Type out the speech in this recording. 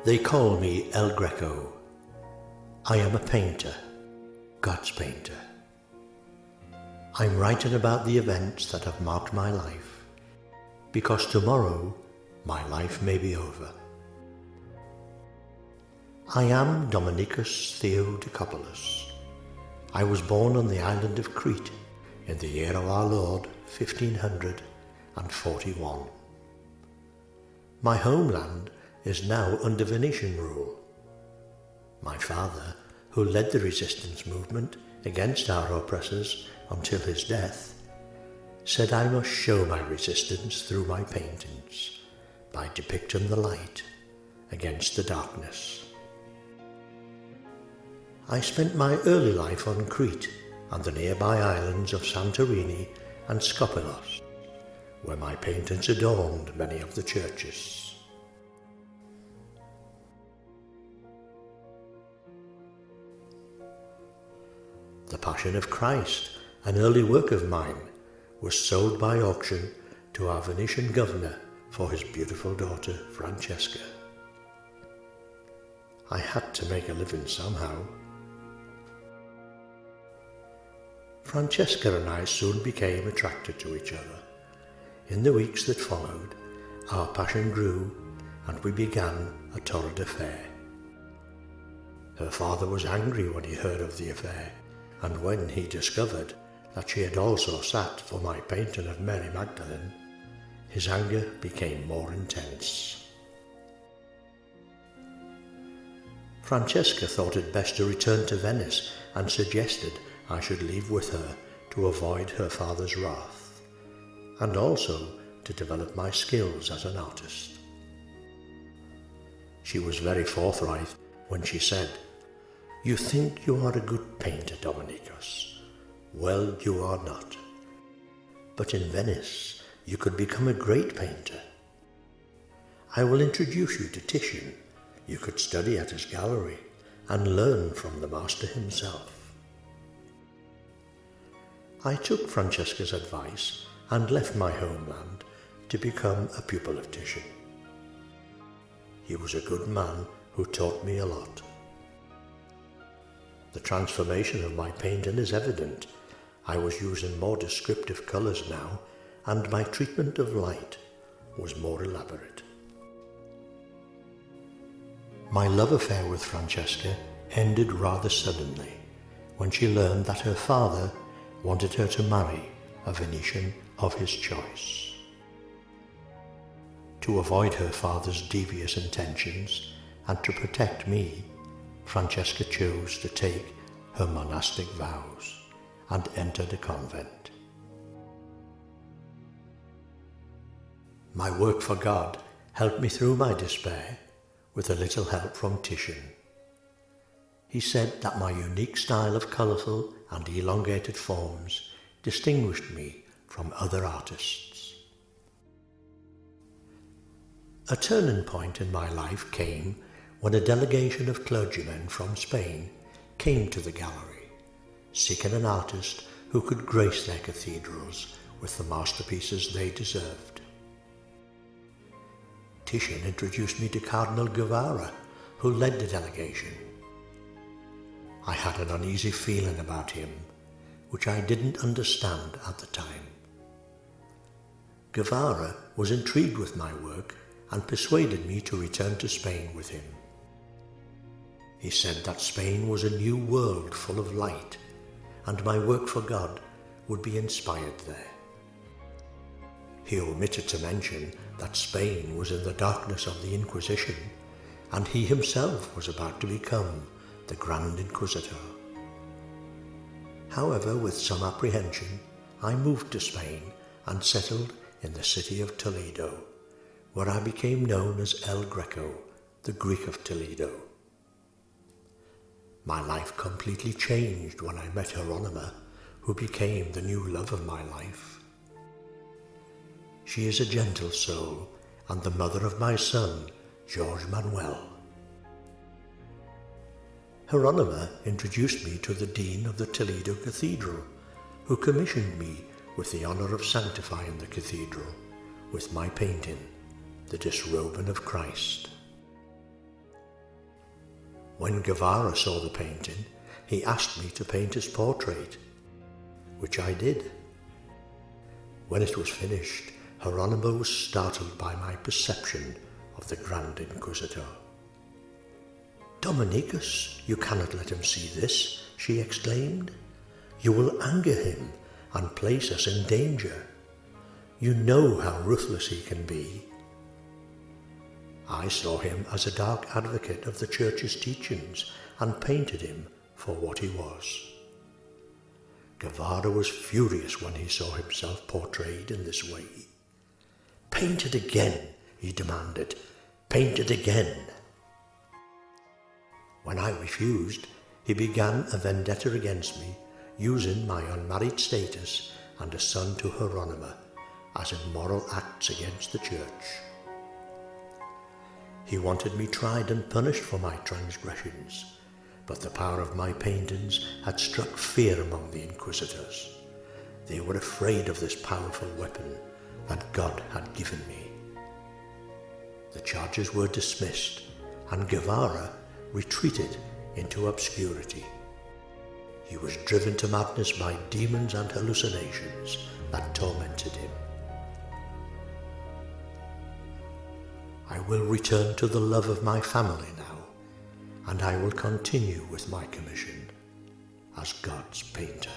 They call me El Greco. I am a painter, God's painter. I'm writing about the events that have marked my life, because tomorrow my life may be over. I am Dominicus Theodicopoulos. I was born on the island of Crete in the year of our Lord 1541. My homeland is now under Venetian rule. My father, who led the resistance movement against our oppressors until his death, said I must show my resistance through my paintings by depicting the light against the darkness. I spent my early life on Crete and the nearby islands of Santorini and Skopelos, where my paintings adorned many of the churches. The Passion of Christ, an early work of mine, was sold by auction to our Venetian governor for his beautiful daughter Francesca. I had to make a living somehow. Francesca and I soon became attracted to each other. In the weeks that followed, our passion grew and we began a torrid affair. Her father was angry when he heard of the affair, and when he discovered that she had also sat for my painting of Mary Magdalene, his anger became more intense. Francesca thought it best to return to Venice and suggested I should leave with her to avoid her father's wrath, and also to develop my skills as an artist. She was very forthright when she said, "You think you are a good painter, Dominicus. Well, you are not. But in Venice, you could become a great painter. I will introduce you to Titian. You could study at his gallery and learn from the master himself." I took Francesca's advice and left my homeland to become a pupil of Titian. He was a good man who taught me a lot. The transformation of my painting is evident. I was using more descriptive colours now, and my treatment of light was more elaborate. My love affair with Francesca ended rather suddenly when she learned that her father wanted her to marry a Venetian of his choice. To avoid her father's devious intentions and to protect me, Francesca chose to take her monastic vows and entered a convent. My work for God helped me through my despair with a little help from Titian. He said that my unique style of colourful and elongated forms distinguished me from other artists. A turning point in my life came when a delegation of clergymen from Spain came to the gallery, seeking an artist who could grace their cathedrals with the masterpieces they deserved. Titian introduced me to Cardinal Guevara, who led the delegation. I had an uneasy feeling about him, which I didn't understand at the time. Guevara was intrigued with my work and persuaded me to return to Spain with him. He said that Spain was a new world full of light, and my work for God would be inspired there. He omitted to mention that Spain was in the darkness of the Inquisition, and he himself was about to become the Grand Inquisitor. However, with some apprehension, I moved to Spain and settled in the city of Toledo, where I became known as El Greco, the Greek of Toledo. My life completely changed when I met Hieronyma, who became the new love of my life. She is a gentle soul and the mother of my son, George Manuel. Hieronyma introduced me to the Dean of the Toledo Cathedral, who commissioned me with the honour of sanctifying the cathedral with my painting, The Disrobing of Christ. When Guevara saw the painting, he asked me to paint his portrait, which I did. When it was finished, Hieronyma was startled by my perception of the Grand Inquisitor. "Dominicus, you cannot let him see this," she exclaimed. "You will anger him and place us in danger. You know how ruthless he can be." I saw him as a dark advocate of the Church's teachings and painted him for what he was. Guevara was furious when he saw himself portrayed in this way. "Paint it again," he demanded. "Paint it again." When I refused, he began a vendetta against me, using my unmarried status and a son to Hieronyma as immoral acts against the Church. He wanted me tried and punished for my transgressions, but the power of my paintings had struck fear among the inquisitors. They were afraid of this powerful weapon that God had given me. The charges were dismissed, and Guevara retreated into obscurity. He was driven to madness by demons and hallucinations that tormented him. I will return to the love of my family now, and I will continue with my commission as God's painter.